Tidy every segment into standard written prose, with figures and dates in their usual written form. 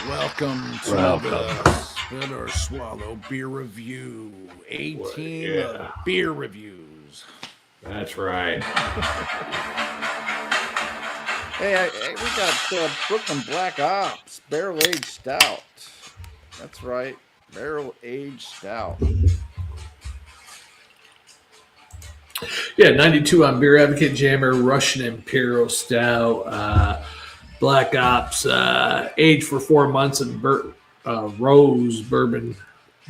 Welcome to the Spit or Swallow Beer Review. A team of beer reviews. That's right. Hey, we got Brooklyn Black Ops Barrel Aged Stout. That's right, Barrel Aged Stout. Yeah, 92 on Beer Advocate Jammer, Russian Imperial Stout, Black Ops, aged for 4 months in Rose Bourbon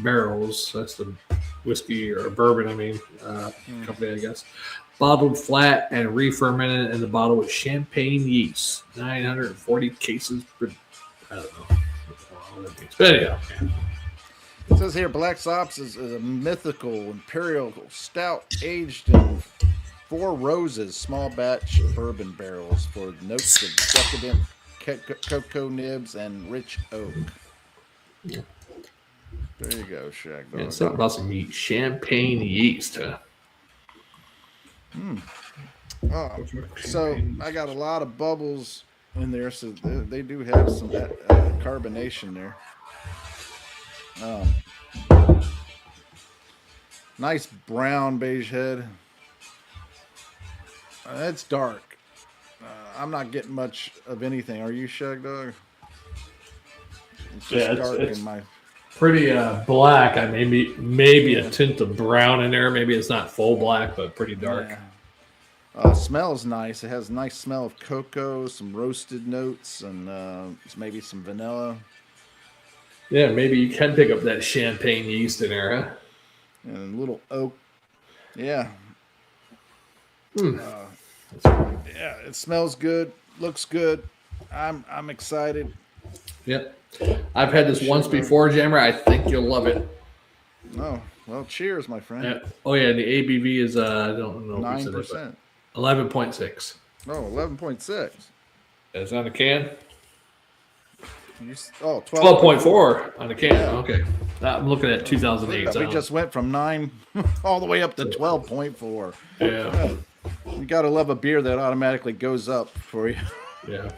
barrels. That's the whiskey or bourbon, company, I guess. Bottled flat and re-fermented in the bottle with champagne yeast. 940 cases per, I don't know. But anyhow, It says here Black Ops is a mythical imperial stout aged in 4 Roses small batch bourbon barrels for notes of decadent cocoa nibs and rich oak. Yeah. There you go, Shagdog. Yeah, something about some yeast. Champagne yeast, huh? So I got a lot of bubbles in there, so they do have some carbonation there. Nice brown beige head. It's dark. I'm not getting much of anything. Are you, Shagdog? It's just dark in my. Pretty black. I maybe a tint of brown in there. Maybe it's not full black, but pretty dark. Yeah. Smells nice. It has a nice smell of cocoa, some roasted notes, and maybe some vanilla. Yeah, maybe you can pick up that champagne yeast in there, huh? And a little oak. Yeah. Yeah, it smells good. Looks good. I'm excited. Yep. I've had this once before, Jammer. I think you'll love it. Oh, well, cheers, my friend. Yeah. Oh, yeah, the ABV is, I don't know. 9%. 11.6. Oh, 11.6. It's on the can? 12.4 on the can. Yeah. Okay. I'm looking at 2008. We just went from 9 all the way up to 12.4. Yeah. You got to love a beer that automatically goes up for you. Yeah.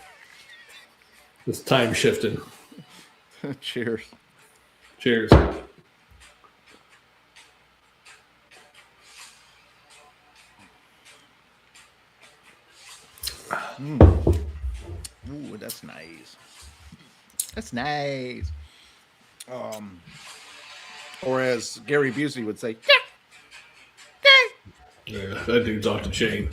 It's time shifting. Cheers. Cheers. Ooh, that's nice. That's nice. Or as Gary Busey would say, yeah, that dude's off the chain.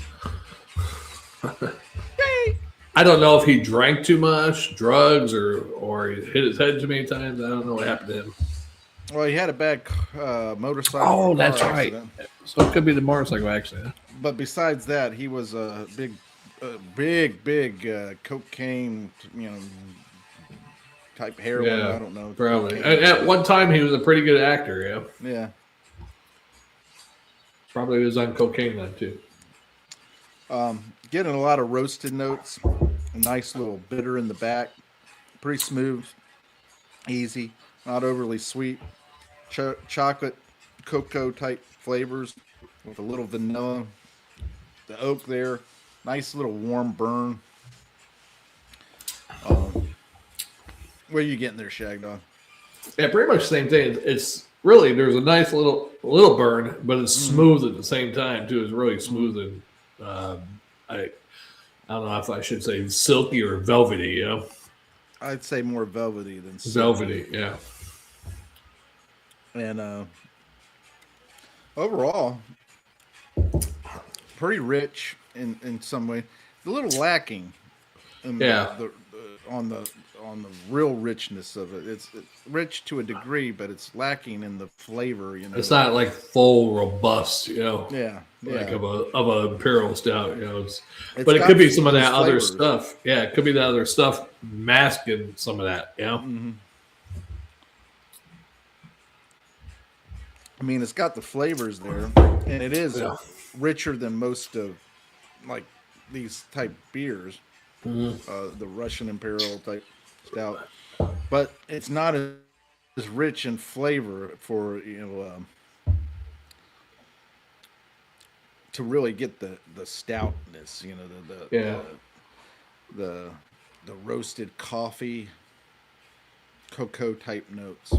I don't know if he drank too much, drugs, or he hit his head too many times. I don't know what happened to him. Well, he had a bad motorcycle. Oh, that's right. So it could be the motorcycle accident. But besides that, he was a big cocaine, type heroin. Yeah, I don't know. Probably. At one time, he was a pretty good actor. Yeah. Yeah. Probably was on cocaine then too. Getting a lot of roasted notes. A nice little bitter in the back. Pretty smooth. Easy. Not overly sweet. Chocolate, cocoa type flavors with a little vanilla. The oak there. Nice little warm burn. What are you getting there, Shagdog? Yeah, pretty much the same thing. It's really, there's a nice little burn, but it's smooth at the same time too. It's really smooth and I don't know if I should say silky or velvety. I'd say more velvety than silky. Velvety. Yeah. And overall, pretty rich in some way. A little lacking. On the real richness of it. It's rich to a degree, but it's lacking in the flavor. It's not like full robust. Yeah. Like of a imperial stout. But it could be some of that other stuff. Yeah, it could be the other stuff masking some of that. Mm-hmm. I mean, it's got the flavors there, and it is richer than most of like these type beers. The Russian Imperial type stout, but it's not as rich in flavor for to really get the stoutness. The roasted coffee. cocoa type notes.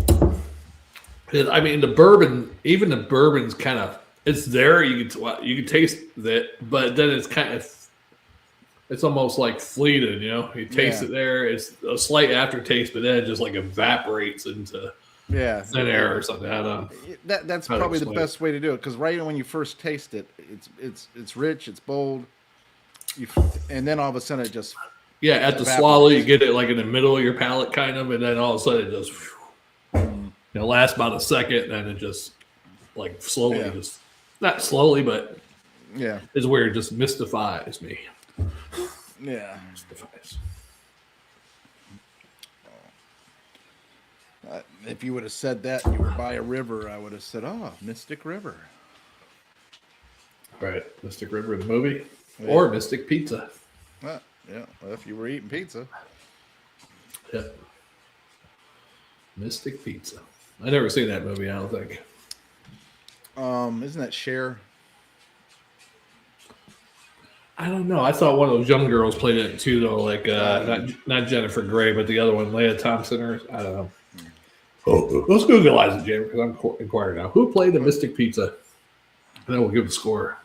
I mean, the bourbon, even the bourbon's kind of, it's there. You can taste it, but then it's kind of, it's almost like fleeting. You taste it there. It's a slight aftertaste, but then it just like evaporates into thin air or something. I don't know. That's probably the best way to do it, because right when you first taste it, it's rich, it's bold, and then all of a sudden it just at the swallow you get it like in the middle of your palate, kind of, and then all of a sudden it just lasts about a second, and then it just like slowly just not slowly, but it's weird. It just mystifies me. Yeah. Mystifies. If you would have said that you were by a river, I would have said, "Oh, Mystic River." Right, Mystic River, the movie, or Mystic Pizza. Well, if you were eating pizza. Yeah. Mystic Pizza. I never seen that movie, I don't think. Isn't that Cher? I don't know. I thought one of those young girls played it too, though. Like not Jennifer Grey, but the other one, Leah Thompson, or I don't know. Oh, let's Google it, Jamie, because I'm inquiring now. Who played the Mystic Pizza? And then we'll give the score.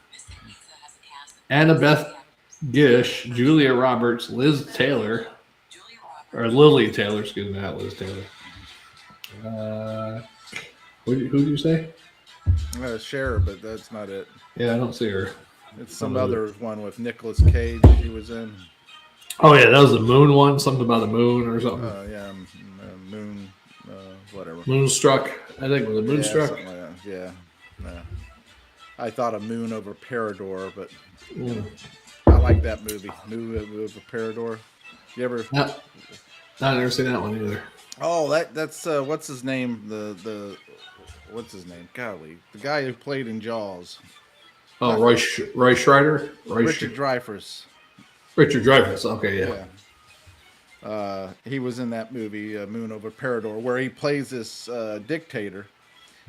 Annabeth Gish, Julia Roberts, Liz Taylor, or Lily Taylor, excuse me, not Liz Taylor. Who did you say? Cher, but that's not it. Yeah, I don't see her. It's some other one with Nicolas Cage she was in. Oh, yeah, that was the moon one. Something about the moon or something. Moon, whatever. Moonstruck. I think it was a Moonstruck. Like that. Yeah. I thought of Moon over Parador, but I like that movie. Moon over Parador. You ever? No, I've never seen that one either. Oh, that's what's his name? What's his name? Golly, the guy who played in Jaws. Oh, Roy Schreider? Richard Dreyfuss. Richard Dreyfuss, okay, yeah. He was in that movie, Moon over Parador, where he plays this dictator.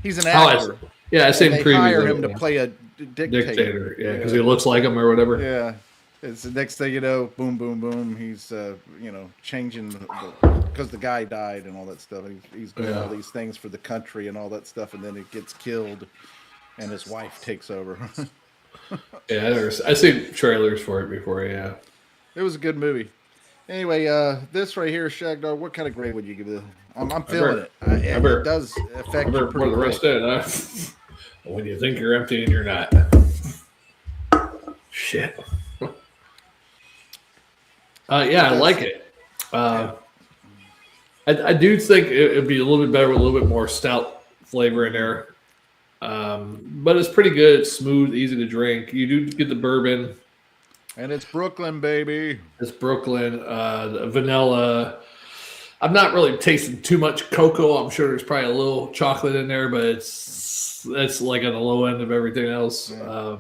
He's an actor. I seen previews. They hire him to play a dictator. Yeah, because he looks like him or whatever. Yeah. It's the next thing you know, boom, boom, boom. He's, changing because the guy died and all that stuff. He's doing all these things for the country and all that stuff, and then he gets killed, and his wife takes over. I've seen trailers for it before. Yeah, it was a good movie. Anyway, this right here, Shagdog, what kind of grade would you give it? I'm feeling it. It does affect you pretty the rest in, huh? When you think you're empty and you're not. Shit. I like it. I do think it'd be a little bit better with a little bit more stout flavor in there. But it's pretty good. It's smooth, easy to drink. You do get the bourbon. And it's Brooklyn, baby. It's Brooklyn. The vanilla. I'm not really tasting too much cocoa. I'm sure there's probably a little chocolate in there, but it's like on the low end of everything else. Yeah.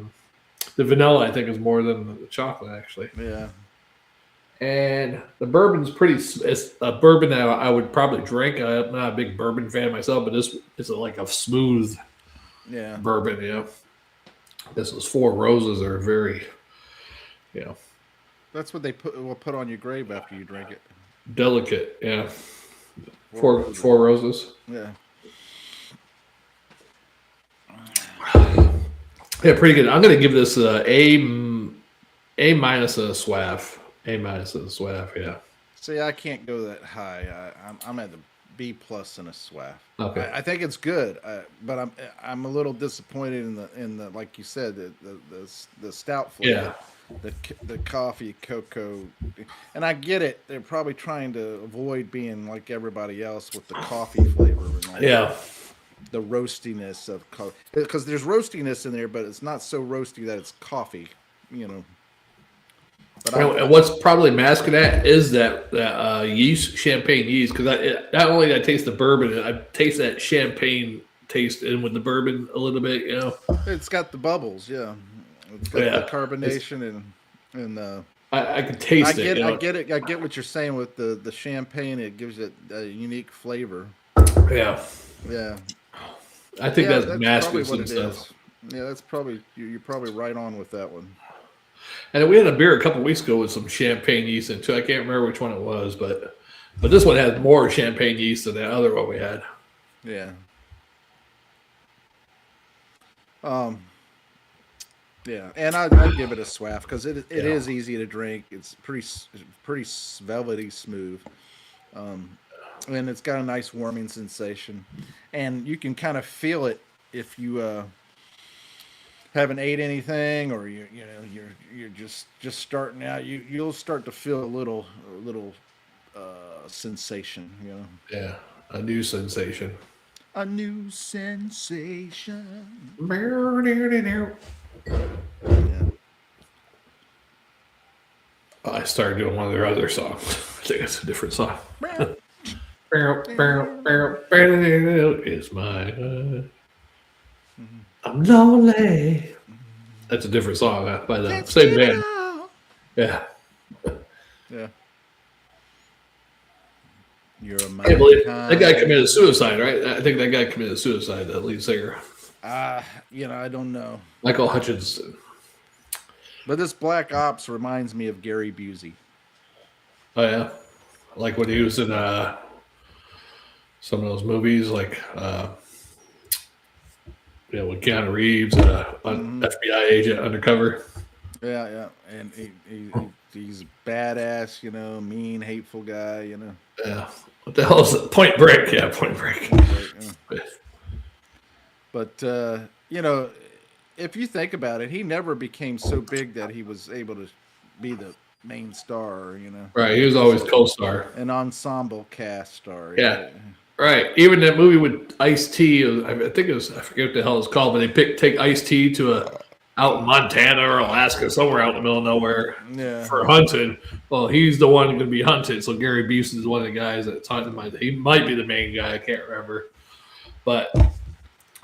The vanilla, I think, is more than the chocolate, actually. Yeah. And the bourbon's it's a bourbon that I would probably drink. I'm not a big bourbon fan myself, but this is like a smooth bourbon, This is Four Roses are very, That's what they will put on your grave after you drink it. Delicate, yeah. Four Roses. Yeah. Yeah, pretty good. I'm going to give this A minus a swaff. A minus a swaff, yeah. See, I can't go that high. I'm at the B plus and a swaff. Okay. I think it's good, but I'm a little disappointed in the like you said the stout flavor. Yeah. The coffee, cocoa, and I get it. They're probably trying to avoid being like everybody else with the coffee flavor. And the roastiness of coffee, because there's roastiness in there, but it's not so roasty that it's coffee, But what's probably masking that is that yeast, champagne yeast, because not only did I taste the bourbon, I taste that champagne taste in with the bourbon a little bit, It's got the bubbles, It's got the carbonation and I could taste it. I get it. I get what you're saying with the champagne. It gives it a unique flavor. Yeah. Yeah. I think that's masking some stuff. Yeah, that's probably you're probably right on with that one. And we had a beer a couple weeks ago with some champagne yeast in it too. I can't remember which one it was, but But this one has more champagne yeast than the other one we had. Yeah. Yeah, and I'd give it a swaff because it is easy to drink. It's pretty velvety smooth, and it's got a nice warming sensation, and you can kind of feel it if you haven't ate anything or you're just starting out. You'll start to feel a little sensation. Yeah, a new sensation. A new sensation. Yeah. I started doing one of their other songs. I think it's a different song. It's mine. I'm lonely. That's a different song by the same band. Yeah. Yeah. You're a I can't believe that guy committed suicide, right? I think that guy committed suicide, the lead singer. I don't know. Michael Hutchinson. But this Black Ops reminds me of Gary Busey. Oh, yeah? Like when he was in some of those movies, like with Keanu Reeves, FBI agent undercover. Yeah. And he's badass, mean, hateful guy, Yeah. What the hell is it? Point Break. Yeah, Point Break. Yeah. But, if you think about it, he never became so big that he was able to be the main star, Right, he was always co-star. An ensemble cast star. Yeah, right. Even that movie with Ice-T, I think it was, I forget what the hell it's called, but they take Ice-T to out in Montana or Alaska, somewhere out in the middle of nowhere for hunting. Well, he's the one going to be hunted, so Gary Busey is one of the guys that's hunting. He might be the main guy, I can't remember. But,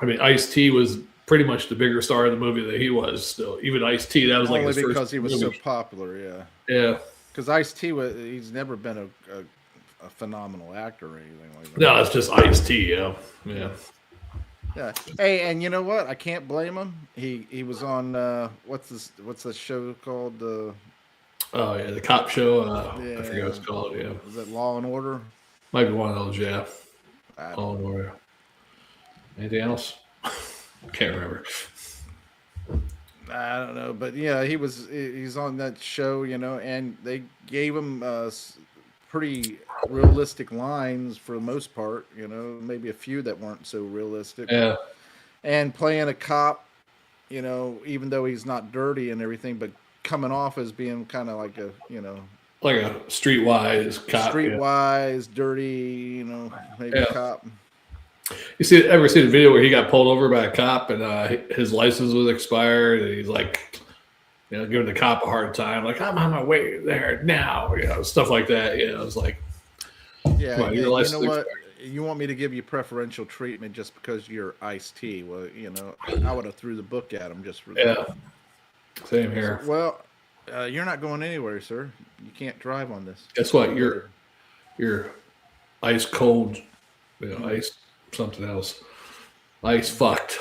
I mean, Ice-T was pretty much the bigger star of the movie that he was still. Even Ice-T, that was like his first because he was movie. so popular, Yeah. Because Ice-T, he's never been a phenomenal actor or anything like that. No, it's just Ice-T, yeah. Yeah. Hey, and you know what? I can't blame him. He was on what's the show called? The cop show. I forget what it's called. Yeah. Is it Law and Order? Might be one of those. Yeah. Law and Order. Anything else? Can't remember. I don't know, but yeah, he's on that show, and they gave him pretty realistic lines for the most part, maybe a few that weren't so realistic. Yeah. And playing a cop, even though he's not dirty and everything, but coming off as being kind of like like a streetwise cop. Streetwise, dirty, maybe a cop. You ever see the video where he got pulled over by a cop and his license was expired and he's like, giving the cop a hard time, like, I'm on my way there now, stuff like that. It's like, yeah, on, you know what? Expired. You want me to give you preferential treatment just because you're Ice-T? Well, I would have threw the book at him just for that. Yeah, same here. Well, you're not going anywhere, sir. You can't drive on this. Guess what? You're ice cold, ice something else. Ice fucked.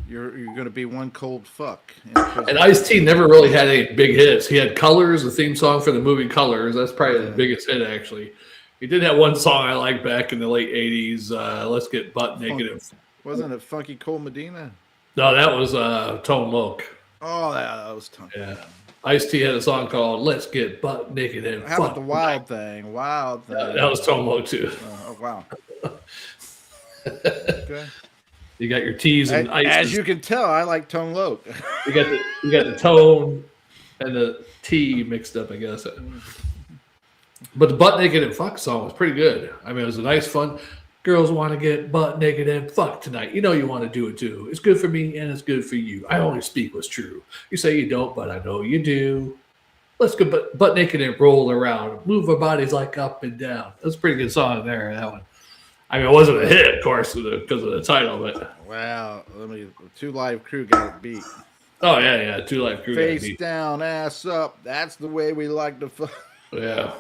You're going to be one cold fuck. And Ice-T never really had any big hits. He had Colors, the theme song for the movie Colors. That's probably the biggest hit, actually. He did have one song I liked back in the late 80s, Let's Get Butt Naked. Wasn't it Funky Cole Medina? No, that was Tone Loc. Oh, that was Tone. Yeah. Ice-T had a song called Let's Get Butt Naked and How about the Wild Thing? Wild Thing. That was Tone Loc, too. Oh, wow. Okay. You got your T's and ice. As you can tell, I like Tone Loc. You got the tone and the T mixed up, I guess. But the Butt Naked and Fuck song was pretty good. I mean, it was a nice, fun. Girls want to get butt naked and fuck tonight. You want to do it too. It's good for me and it's good for you. I only speak what's true. You say you don't, but I know you do. Let's go butt naked and roll around. Move our bodies like up and down. That's a pretty good song there, that one. I mean, it wasn't a hit, of course, because of the title, but wow, Two Live Crew got it beat. Oh yeah, Two Live Crew. Face down, ass up. That's the way we like to fuck. Yeah.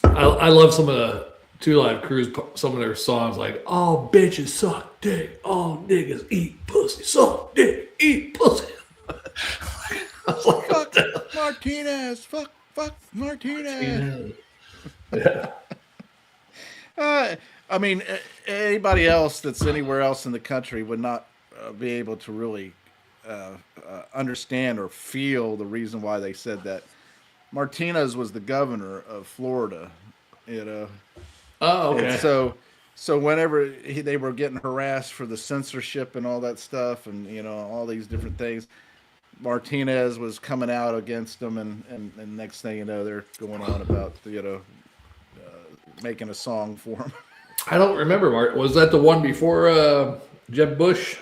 I love some of the Two Live Crew's, some of their songs, like all bitches suck dick, all niggas eat pussy, suck dick, eat pussy. I was like, Martinez, fuck Martinez. Yeah. I mean, anybody else that's anywhere else in the country would not be able to really understand or feel the reason why they said that. Martinez was the governor of Florida, you know, Oh, and okay. so whenever they were getting harassed for the censorship and all that stuff, and all these different things, Martinez was coming out against them, and next thing you know, they're going on about making a song for him. I don't remember, Mark. Was that the one before Jeb Bush?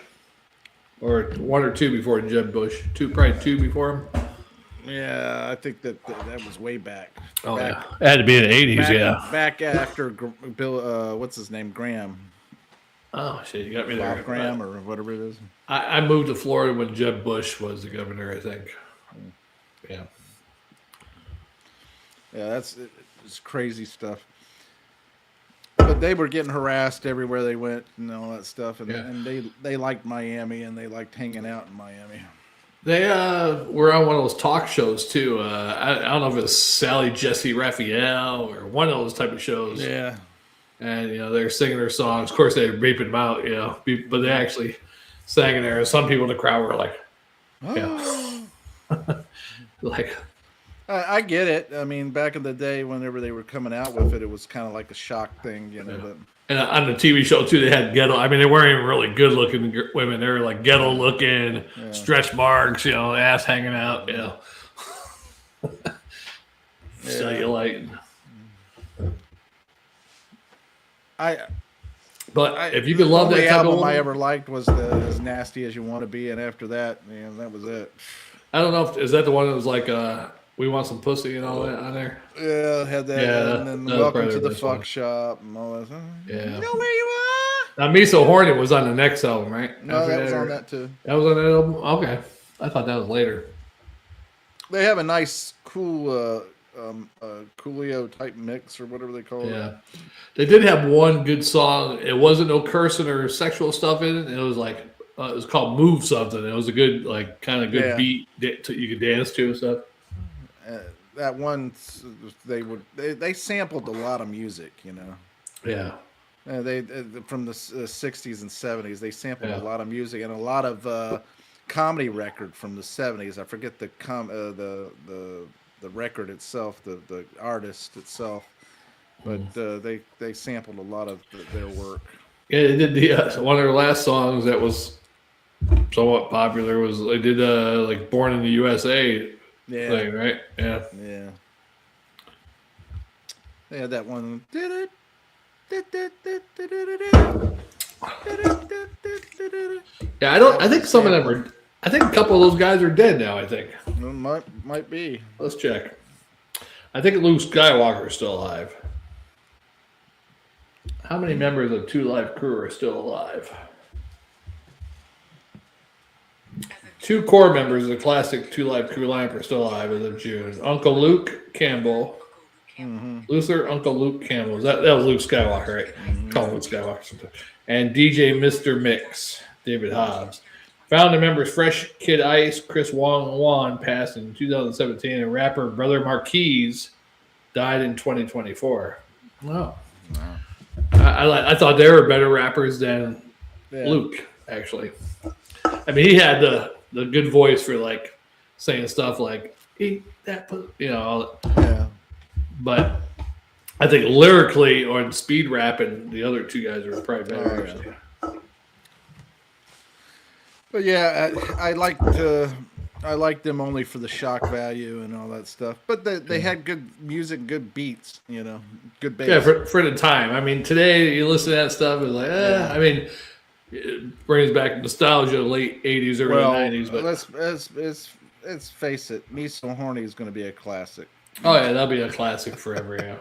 Or one or two before Jeb Bush? Probably two before him? Yeah, I think that was way back. Oh, back, yeah. It had to be in the 80s, yeah. Back after Bill, what's his name, Graham, Oh, shit. You got me there. Bob Graham, or whatever it is. I moved to Florida when Jeb Bush was the governor, I think. Yeah. Yeah, it's crazy stuff. But they were getting harassed everywhere they went and all that stuff, and they liked Miami, and they liked hanging out in Miami. They were on one of those talk shows, too. I don't know if it was Sally Jesse Raphael or one of those type of shows. Yeah. And, they're singing their songs. Of course, they were beeping them out, but they actually sang in there. Some people in the crowd were like, like, I get it. I mean, back in the day, whenever they were coming out with it, it was kind of like a shock thing, But and on the TV show too, they had ghetto. I mean, they weren't even really good looking women. They were like ghetto looking, stretch marks, ass hanging out, cellulite. But if you could love that the type of album woman, I ever liked was the As Nasty as You Want to Be, and after that, that was it. I don't know is that the one that was like We Want Some Pussy and all that on there. Yeah, had that, Yeah, and then that was Welcome probably to the the best Fuck one. Shop and all that. Yeah. You know where you are? Now, Me So Horny was on the next album, right? No, After that was or- on that too. That was on that album. Okay, I thought that was later. They have a nice, cool, Coolio type mix or whatever they call it. Yeah, they did have one good song. It wasn't no cursing or sexual stuff in it. It was like it was called "Move Something." It was a good, like, kind of good beat that you could dance to and stuff. That one, they sampled a lot of music, Yeah, They from the '60s and '70s. They sampled Yeah. a lot of music and a lot of comedy record from the '70s. I forget the record itself, the artist itself, but they sampled a lot of their work. yeah. They did the one of their last songs that was somewhat popular was they did like "Born in the USA" thing, right? Yeah. Yeah. They had that one. Yeah, I think some of them are. I think a couple of those guys are dead now. I think. Might be. Let's check. I think Luke Skywalker is still alive. How many members of Two Live Crew are still alive? Two core members of the classic Two Live Crew lineup are still alive as of June. Uncle Luke Campbell. Luther, Uncle Luke Campbell. That was Luke Skywalker, right? Call him Luke Skywalker sometimes. And DJ Mr. Mix, David Hobbs. Founder members Fresh Kid Ice, Chris Wan passed in 2017, and rapper Brother Marquise died in 2024. Wow. I thought they were better rappers than Luke, actually. I mean, he had the good voice for, like, saying stuff like, eat that, all that. Yeah. But I think lyrically or in speed rapping, the other two guys are probably better, actually. But yeah, I liked them only for the shock value and all that stuff. But they had good music, good beats, good bass. Yeah, for the time. I mean, today you listen to that stuff, it's like, I mean, it brings back nostalgia, late 80s, early 90s. But let's face it, Me So Horny is going to be a classic. oh yeah, that'll be a classic forever. Yeah.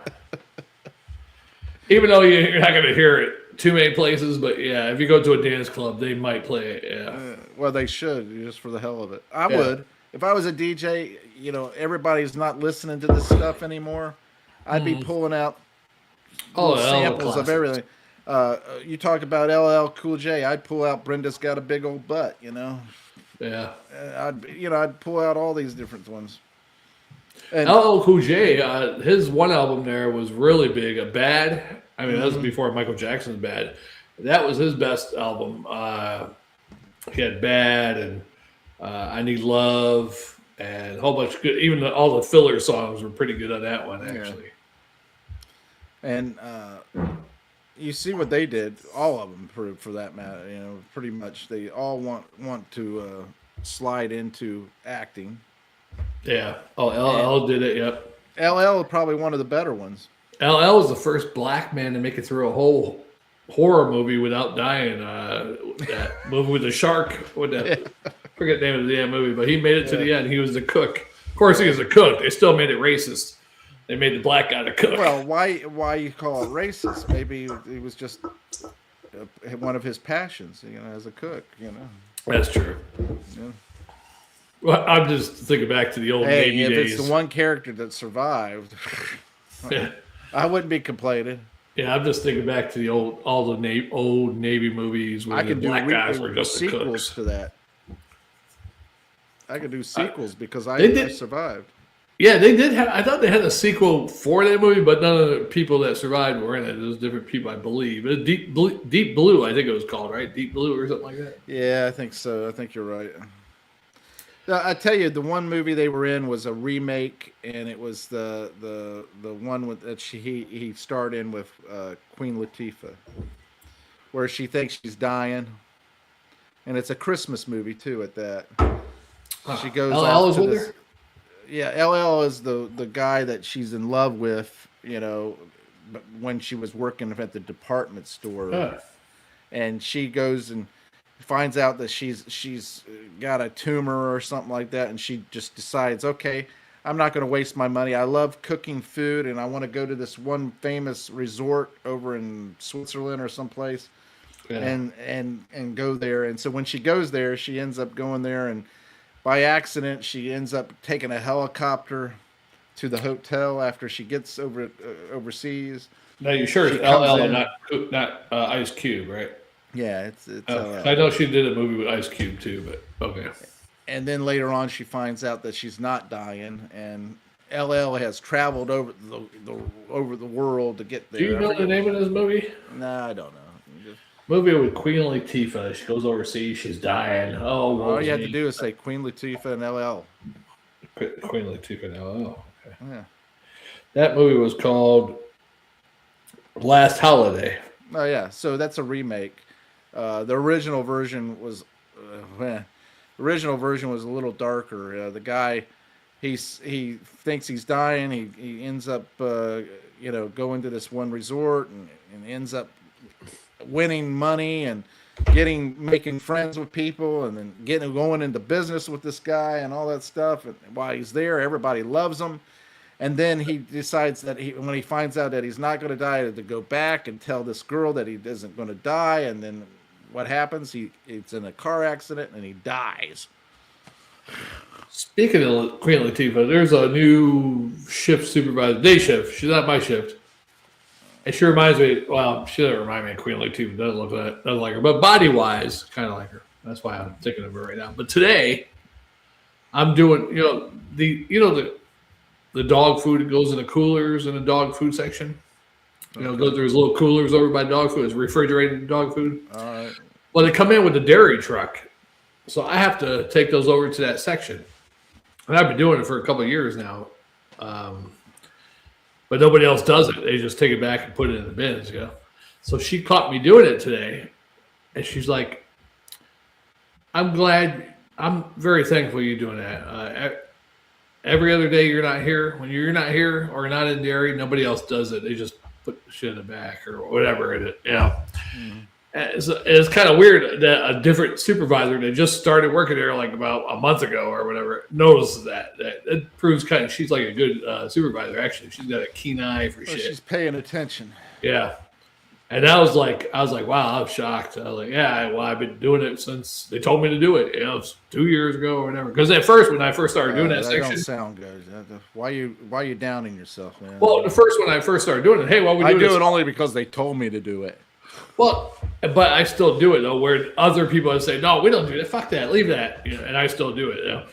Even though you're not going to hear it too many places, but yeah, if you go to a dance club, they might play it. Yeah. Well, they should, just for the hell of it. I would. If I was a DJ, everybody's not listening to this stuff anymore. I'd be pulling out samples of everything. You talk about LL Cool J, I'd pull out Brenda's Got a Big Old Butt. Yeah. I'd pull out all these different ones. And LL Cool J, his one album there was really big. Bad. I mean, that was before Michael Jackson's Bad. That was his best album. He had Bad and I Need Love and a whole bunch of good. Even all the filler songs were pretty good on that one, actually. And you see what they did. All of them, for that matter. You know, pretty much they all want to slide into acting. Yeah. Oh, LL did it. Yep. LL is probably one of the better ones. LL was the first black man to make it through a whole horror movie without dying. That movie with the shark. With that, forget the name of the damn movie, but he made it to the end. He was the cook. Of course, he was a cook. They still made it racist. They made the black guy the cook. Well, why you call it racist? Maybe it was just one of his passions, you know, as a cook. You know, that's true. Yeah. Well, I'm just thinking back to the old Navy if days. it's the one character that survived, I wouldn't be complaining. Yeah, I'm just thinking back to the old Navy movies where the black guys were just the sequels cooks. to that. I could do sequels because I survived. Yeah, they did have. I thought they had a sequel for that movie, but none of the people that survived were in it. It was different people, I believe. Deep Blue, I think it was called, right? Deep Blue or something like that. Yeah, I think so. I think you're right. I tell you, the one movie they were in was a remake, and it was the one that he starred in with Queen Latifah, where she thinks she's dying, and it's a Christmas movie too. At that, she goes. LL is with her. Yeah, LL is the guy that she's in love with. You know, when she was working at the department store, and she goes and finds out that she's got a tumor or something like that, and she just decides, okay, I'm not going to waste my money. I love cooking food, and I want to go to this one famous resort over in Switzerland or someplace, and go there. And so when she goes there, she ends up going there, and by accident, she ends up taking a helicopter to the hotel after she gets overseas. Now you're sure it's LL and not Ice Cube, right? Yeah, it's I know she did a movie with Ice Cube too, but okay. And then later on, she finds out that she's not dying, and LL has traveled over the world to get there. Do you know the name of this movie? No, I don't know. Movie with Queen Latifah. She goes overseas. She's dying. Oh, all you have to do is say Queen Latifah and LL. Queen Latifah and LL. Okay. Yeah. That movie was called Last Holiday. Oh yeah, so that's a remake. The original version was a little darker. The guy, he thinks he's dying. He ends up going to this one resort and ends up winning money and making friends with people, and then going into business with this guy and all that stuff. And while he's there, everybody loves him. And then he decides that when he finds out that he's not going to die, to go back and tell this girl that he isn't going to die. And then what happens? It's in a car accident and he dies. Speaking of Queen Latifah, there's a new shift supervisor, day shift. She's not my shift. And she reminds me, well, she doesn't remind me of Queen Latifah. Doesn't like her, but body wise, kind of like her. That's why I'm thinking of her right now. But today, I'm doing, the dog food that goes in the coolers in the dog food section. There's little coolers over by dog food. It's refrigerated dog food. All right. Well, they come in with the dairy truck. So I have to take those over to that section. And I've been doing it for a couple of years now. But nobody else does it. They just take it back and put it in the bins. So she caught me doing it today. And she's like, I'm very thankful you're doing that. Every other day you're not here. When you're not here or not in dairy, nobody else does it. They just put shit in the back or whatever it is. Mm-hmm. It's kind of weird that a different supervisor that just started working there like about a month ago or whatever notices that. It proves she's like a good supervisor. Actually, she's got a keen eye for shit. She's paying attention. Yeah. And I was like, wow, I was shocked. I was like, yeah, well, I've been doing it since they told me to do it. It's 2 years ago or whatever. Because at first, when I first started doing that section, don't sound good. Why you downing yourself, man? Well, the first when I first started doing it, hey, what we do? I do it only because they told me to do it. Well, but I still do it though. Where other people would say, no, we don't do that. Fuck that. Leave that. And I still do it.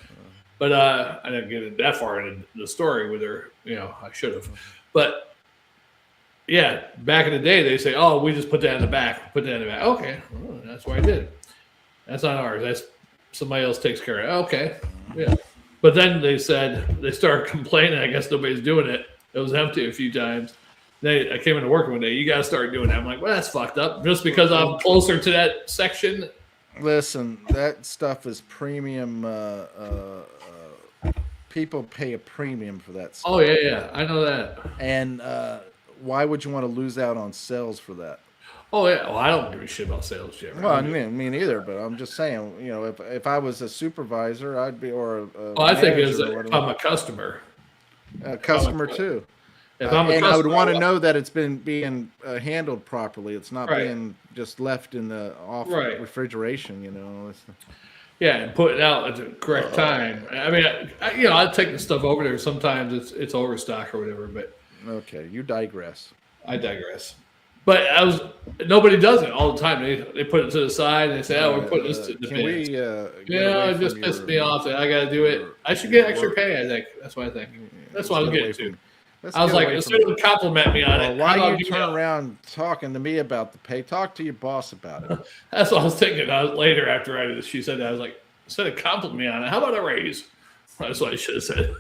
But I didn't get it that far into the story with her. I should have. But yeah, back in the day, they say, "Oh, we just put that in the back. Put that in the back." Okay, well, that's what I did. That's not ours. That's somebody else takes care of it. Okay, yeah. But then they said they started complaining. I guess nobody's doing it. It was empty a few times. I came into work one day. You got to start doing that. I'm like, well, that's fucked up. Just because I'm closer to that section. Listen, that stuff is premium. People pay a premium for that stuff. Oh yeah, I know that. And why would you want to lose out on sales for that? Oh yeah, well, I don't give a shit about sales, Jim. Well, I mean, me neither. But I'm just saying, if I was a supervisor, I'd be I think it's if I'm a customer. A customer too. If I'm a and customer, I would want to know that it's been being handled properly. It's not being just left in the off refrigeration. Yeah, and put it out at the correct time. I mean, I take the stuff over there. Sometimes it's overstock or whatever. But okay, you digress. I digress. But nobody does it all the time. They put it to the side and they say, "Oh, we're putting this to the bins." It just pissed me off that I got to do it. I should get extra pay. I think that's what I think. That's what I was getting to. I was like, instead of compliment me on it, why do you turn around talking to me about the pay? Talk to your boss about it. That's what I was thinking. Later after she said that, I was like, instead of complimenting me on it, how about a raise? That's what I should have said.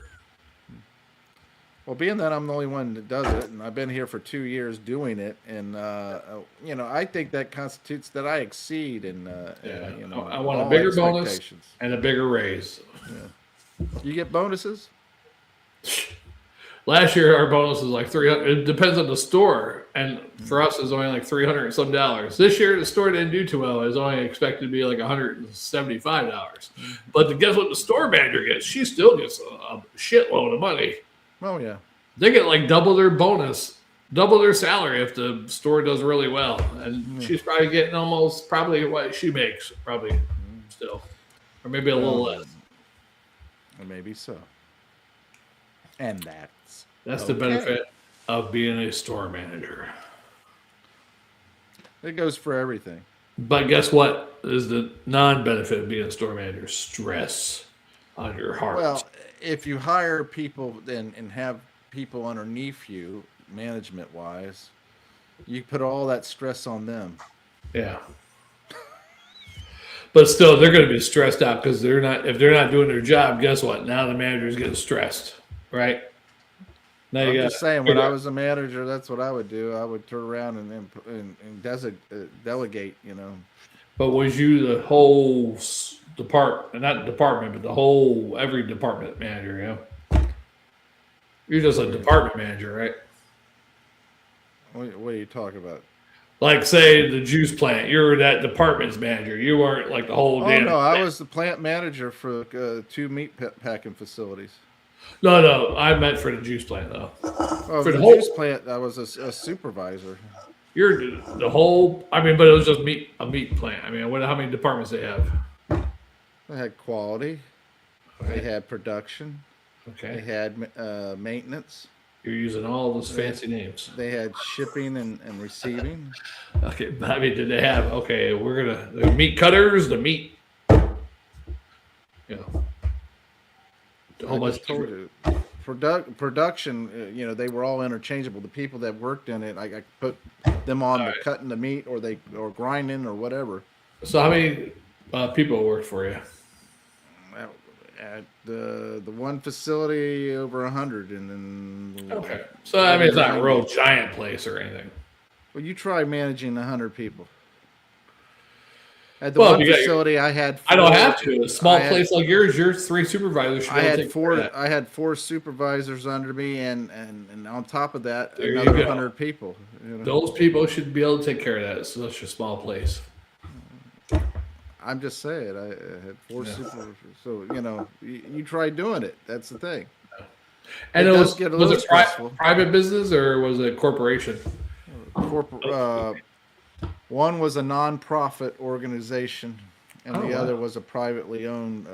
Well, being that I'm the only one that does it, and I've been here for 2 years doing it, and I think that constitutes that I exceed in. I want a bigger bonus and a bigger raise. Yeah. You get bonuses? Last year, our bonus was like $300. It depends on the store, and for us, it's only like $300 and some dollars. This year, the store didn't do too well. It was only expected to be like $175. But guess what? The store manager gets? She still gets a shitload of money. Oh yeah, they get like double their bonus, double their salary if the store does really well, and she's probably getting almost probably what she makes, probably still, or maybe a little less. Maybe so. And that's the benefit of being a store manager. It goes for everything. But guess what is the non-benefit of being a store manager? Stress on your heart. Well, if you hire people and have people underneath you, management-wise, you put all that stress on them. Yeah. But still, they're going to be stressed out because if they're not doing their job, guess what? Now the manager's getting stressed, right? Now I'm just saying, when I was a manager, that's what I would do. I would turn around and delegate, But was you the whole not department, but the whole, every department manager, You're just a department manager, right? What are you talking about? Like, say, the juice plant. You were that department's manager. You weren't like the whole damn no, I was the plant manager for 2 meat packing facilities. No, I meant for the juice plant, though. Oh, for the juice plant, I was a supervisor. You're the whole, but it was just a meat plant. How many departments they have? They had quality. Okay. They had production. Okay. They had maintenance. You're using all those fancy names. They had shipping and receiving. Okay, did they have, the meat cutters, the meat, a whole bunch of production, they were all interchangeable. The people that worked in it, I put them on cutting the meat or grinding or whatever. So how many people worked for you? At the one facility, over 100, and then okay. So it's not a real giant place or anything. Well, you try managing 100 people. At the one facility, I had 4, I don't have to. A small place like yours, your 3 supervisors should take care of that. I had 4 supervisors under me, and on top of that, another 100 people. Those people should be able to take care of that. It's such a small place. I'm just saying, I had 4 supervisors. So, you try doing it. That's the thing. And was it private business or was it corporation? One was a non-profit organization, and the other was a privately owned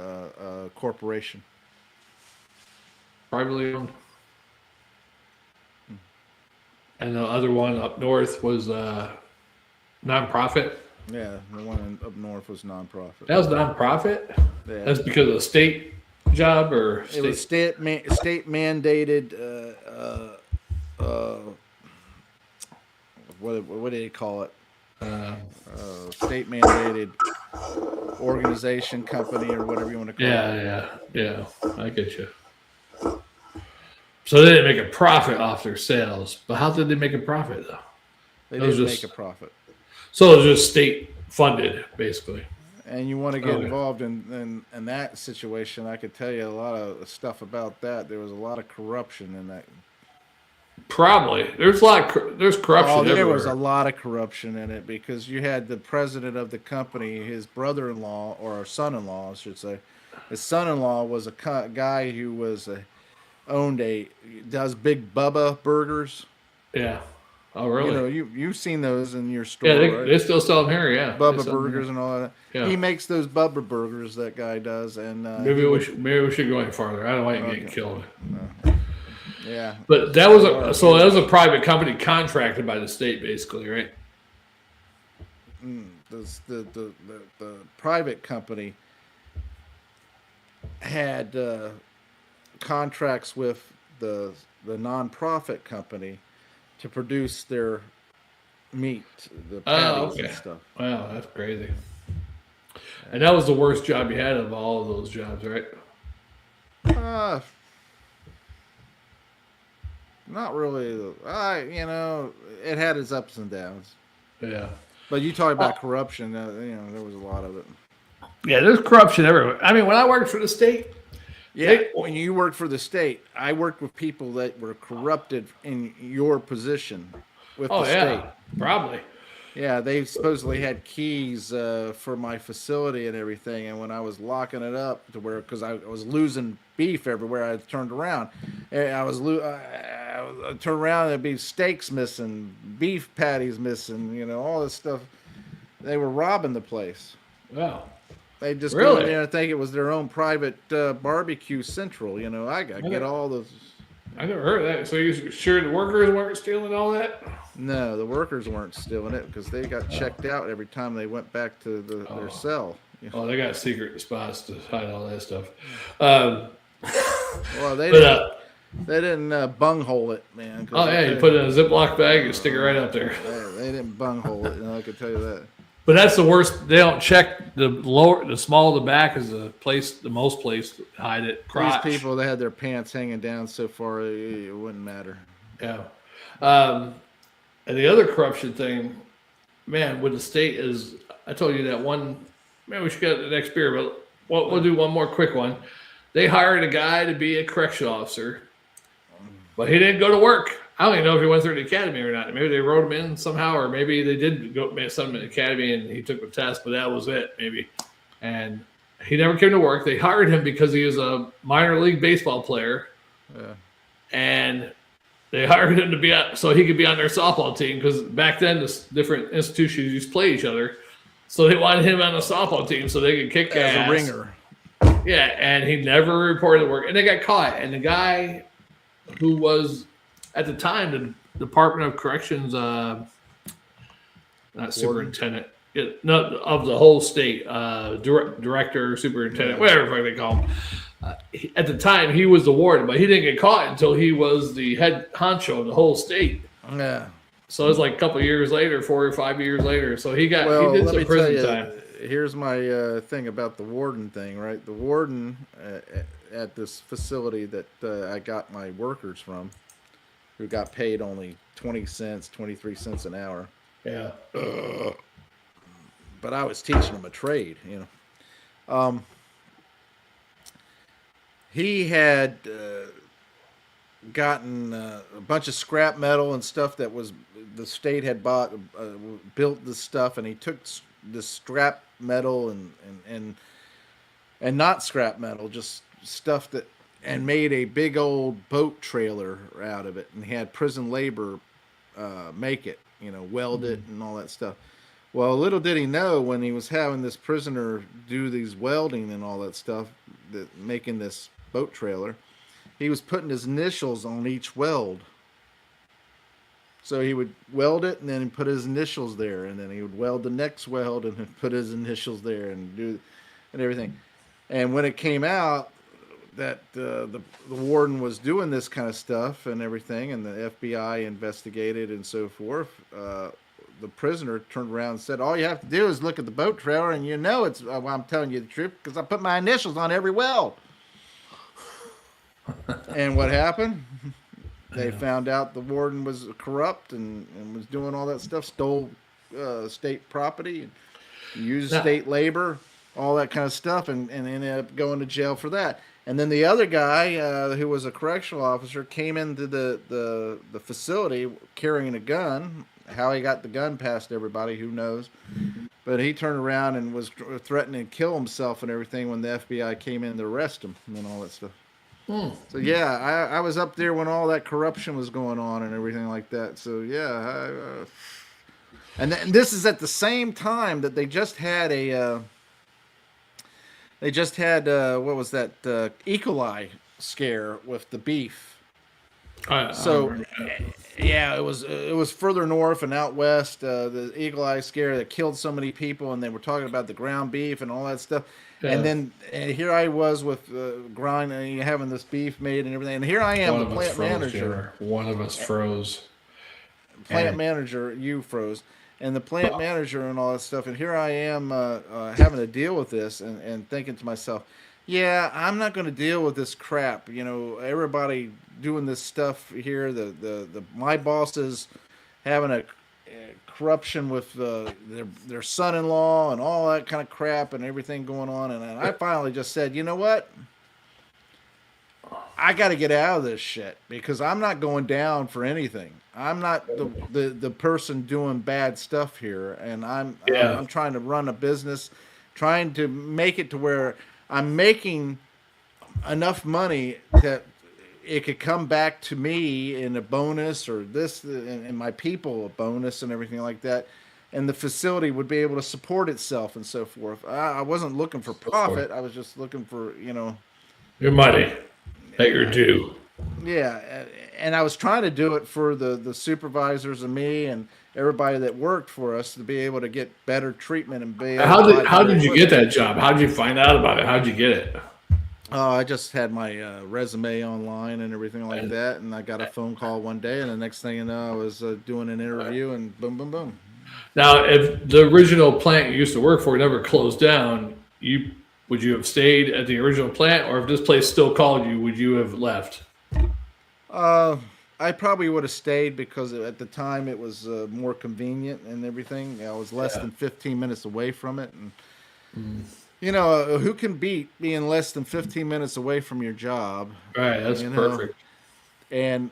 corporation. Privately owned? And the other one up north was non-profit? Yeah, the one up north was non-profit. That was non-profit? Yeah. That's because of the state job or It was state mandated. What do they call it? State mandated organization, company, or whatever you want to call it. Yeah. I get you. So they didn't make a profit off their sales, but how did they make a profit though? They didn't make a profit. So it was just state funded, basically. And you want to get involved in that situation, I could tell you a lot of stuff about that. There was a lot of corruption in that. Probably there's there's corruption. There everywhere. was a lot of corruption in it because you had the president of the company, his brother-in-law or son-in-law, I should say. His son-in-law was a guy who was does Big Bubba burgers. Yeah. Oh, really? You know, you've seen those in your store. Yeah, right? they still sell them here. Yeah, Bubba burgers and all that. Yeah. He makes those Bubba burgers. That guy does, and maybe we should go any farther. I don't want you getting killed. No. Yeah, but that was a private company contracted by the state, basically, right? The private company had contracts with the nonprofit company to produce their meat, the patties and stuff. Wow, that's crazy. And that was the worst job you had of all of those jobs, right? Not really. It had its ups and downs. Yeah. But you talk about corruption. There was a lot of it. Yeah, there's corruption everywhere. I mean, when I worked for the state. Yeah, when you worked for the state, I worked with people that were corrupted in your position with the state. Probably. Yeah, they supposedly had keys for my facility and everything, and when I was locking it up because I was losing beef everywhere I turned around, I turned around and there'd be steaks missing, beef patties missing, all this stuff. They were robbing the place. Wow. They just go in there and think it was their own private barbecue central. I get all those. I never heard of that. So you sure the workers weren't stealing all that? No, the workers weren't stealing it because they got checked out every time they went back to their cell. Oh, they got secret spots to hide all that stuff. Well, they didn't bunghole it, man. You put it in a Ziploc bag and stick it right up there. They didn't bunghole it, I can tell you that. But that's the worst. They don't check the smaller the back is the most place to hide it. Crotch. These people, they had their pants hanging down so far it wouldn't matter. Yeah. And the other corruption thing, man, with the state is, I told you that one. Man, we should get the next beer, but we'll do one more quick one. They hired a guy to be a correction officer, but he didn't go to work. I don't even know if he went through the academy or not. Maybe they wrote him in somehow, or maybe they did go some in the academy and he took the test, but that was it, maybe. And he never came to work. They hired him because he was a minor league baseball player. Yeah. And they hired him to be so he could be on their softball team because back then the different institutions used to play each other. So they wanted him on the softball team so they could kick ass. As a ringer. Yeah, and he never reported to work. And they got caught. And the guy who was at the time the Department of Corrections, not superintendent, of the whole state, director, superintendent, whatever they call him. At the time, he was the warden, but he didn't get caught until he was the head honcho of the whole state. Yeah. So it was like a couple of years later, 4 or 5 years later. So he did some prison time. Here's my thing about the warden thing, right? The warden at this facility that I got my workers from, who got paid only 20 cents, 23 cents an hour. Yeah. But I was teaching them a trade, He had gotten a bunch of scrap metal and stuff that was the state had built this stuff, and he took this scrap metal and not scrap metal, just stuff that, and made a big old boat trailer out of it, and he had prison labor make it, weld it and all that stuff. Well, little did he know, when he was having this prisoner do these welding and all that stuff, making this boat trailer, he was putting his initials on each weld. So he would weld it and then he'd put his initials there, and then he would weld the next weld and then put his initials there and everything. And when it came out, the warden was doing this kind of stuff and everything, and the FBI investigated and so forth, the prisoner turned around and said, "All you have to do is look at the boat trailer, and you know it's well, I'm telling you the truth because I put my initials on every well." And what happened? They found out the warden was corrupt and was doing all that stuff, stole state property, used state labor, all that kind of stuff, and ended up going to jail for that. And then the other guy, who was a correctional officer, came into the facility carrying a gun. How he got the gun past everybody, who knows? But he turned around and was threatening to kill himself and everything when the FBI came in to arrest him and all that stuff. So yeah, I was up there when all that corruption was going on and everything like that. So yeah, and this is at the same time that they just had what was that E. coli scare with the beef. Yeah, it was further north and out west. The E. coli scare that killed so many people, and they were talking about the ground beef and all that stuff. Yeah. And then here I was with grinding, having this beef made and everything. And here I am, the plant manager. One of us froze. Plant manager, you froze. And the plant manager and all that stuff. And here I am having to deal with this and thinking to myself, yeah, I'm not going to deal with this crap. You know, everybody doing this stuff here. My bosses having a corruption with their son-in-law and all that kind of crap and everything going on. And I finally just said, you know what? I got to get out of this shit because I'm not going down for anything. I'm not the person doing bad stuff here, and I'm trying to run a business, trying to make it to where I'm making enough money that it could come back to me in a bonus or this and my people a bonus and everything like that. And the facility would be able to support itself and so forth. I wasn't looking for profit. I was just looking for, your money that you're due. Yeah. And I was trying to do it for the supervisors and me and everybody that worked for us to be able to get better treatment and be able How did you get that job? How did you find out about it? How did you get it? I just had my resume online and everything like that, and I got a phone call one day, and the next thing you know, I was doing an interview, and boom, boom, boom. Now, if the original plant you used to work for never closed down, would you have stayed at the original plant, or if this place still called you, would you have left? I probably would have stayed because at the time it was more convenient and everything. I was less than 15 minutes away from it, and who can beat being less than 15 minutes away from your job? Right, that's perfect. And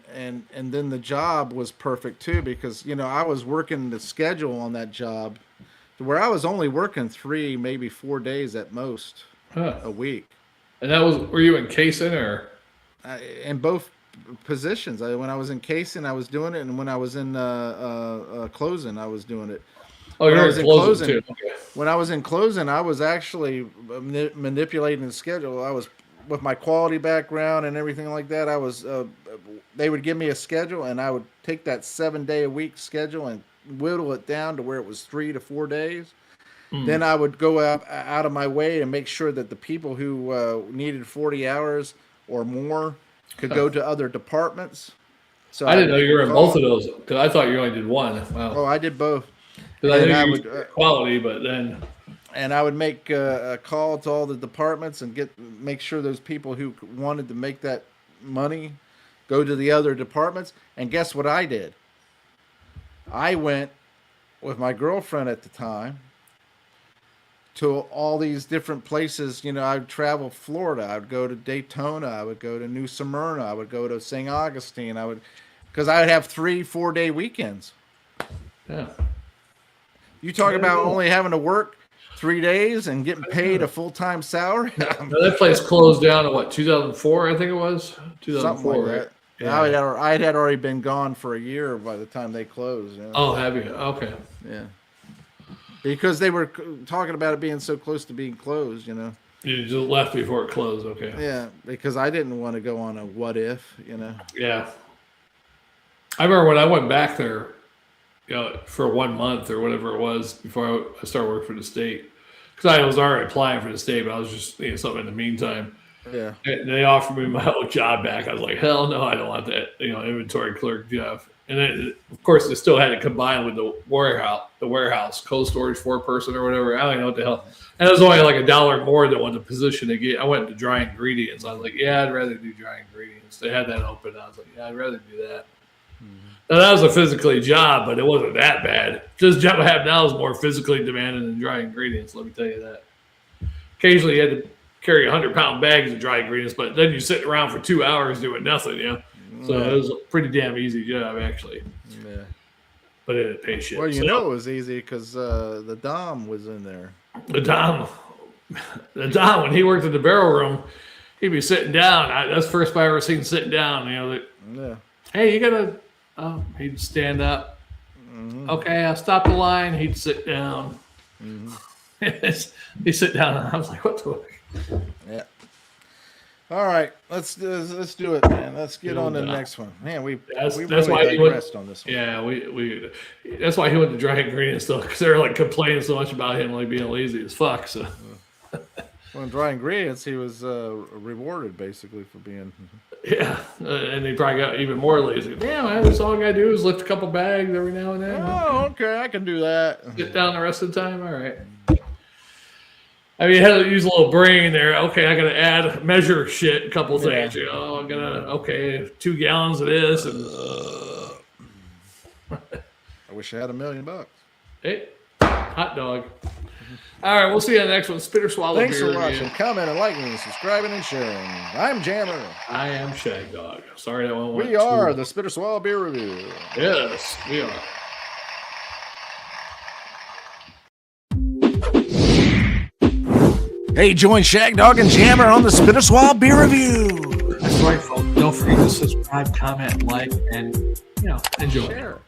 then the job was perfect too because I was working the schedule on that job to where I was only working 3, maybe 4 days at most a week. And were you in casing or? In both positions. When I was in casing, I was doing it, and when I was in closing, I was doing it. Oh, you're in closing too. Okay. When I was in closing, I was actually manipulating the schedule. I was with my quality background and everything like that. I was. They would give me a schedule, and I would take that 7-day-a-week schedule and whittle it down to where it was 3 to 4 days. Then I would go out of my way and make sure that the people who needed 40 hours or more could go to other departments. So I didn't know you were in both of those because I thought you only did one. Wow. Oh, I did both. Because I knew you were quality, but then. And I would make a call to all the departments and make sure those people who wanted to make that money go to the other departments. And guess what I did? I went with my girlfriend at the time to all these different places. I would travel Florida. I would go to Daytona. I would go to New Smyrna. I would go to St. Augustine. Because I would have 3-4 day weekends. Yeah. You talk about only having to work 3 days and getting paid a full-time salary. That place closed down in 2004, I think it was. 2004, something like right? that. Yeah. I had already been gone for a year by the time they closed. Oh, have you? Okay. Yeah. Because they were talking about it being so close to being closed, You just left before it closed, okay. Yeah, because I didn't want to go on a what if, Yeah. I remember when I went back there, for 1 month or whatever it was before I started working for the state. Because I was already applying for the state, but I was just something in the meantime. Yeah. And they offered me my old job back. I was like, hell no, I don't want that, inventory clerk job. And then, of course, they still had to combine with the warehouse, cold storage, 4-person or whatever. I don't know what the hell. And it was only like $1 more than what the position they get. I went to dry ingredients. I was like, yeah, I'd rather do dry ingredients. They had that open. I was like, yeah, I'd rather do that. Now, that was a physically job, but it wasn't that bad. This job I have now is more physically demanding than dry ingredients, let me tell you that. Occasionally, you had to carry 100-pound bags of dry ingredients, but then you sit around for 2 hours doing nothing, So it was a pretty damn easy job, actually. Yeah. But it didn't pay shit. Well, it was easy because the Dom was in there. The Dom, when he worked in the barrel room, he'd be sitting down. That's the first time I ever seen him sitting down. Yeah. Hey, you gotta. He'd stand up. Mm-hmm. Okay, I'll stop the line. He'd sit down. Mm-hmm. He'd sit down, and I was like, "What the?" Yeah. All right, let's do it, man. Let's get on to the next one. Man, that's really why digressed on this one. Yeah, we that's why he went to dry ingredients though, because they were like complaining so much about him like being lazy as fuck. So, well, in dry ingredients, he was rewarded basically for being. Yeah, and he probably got even more lazy. Damn, man, that's all I gotta do is lift a couple bags every now and then. Oh, okay, I can do that. Sit down the rest of the time. All right. I mean, you had to use a little brain there. Okay, I got to measure shit, a couple things. I'm going 2 gallons of this. And, I wish I had $1 million. Hey, hot dog. All right, we'll see you on the next one. Spitter Swallow. Thanks for watching. Comment and liking, subscribing, and sharing. I'm Jammer. I am Shagdog. Sorry that one went We are the Spitter Swallow Beer Review. Yes, we are. Hey, join Shagdog and Jammer on the Spitter Swallow Beer Review. That's right, folks. Don't forget to subscribe, comment, like, and enjoy. Share.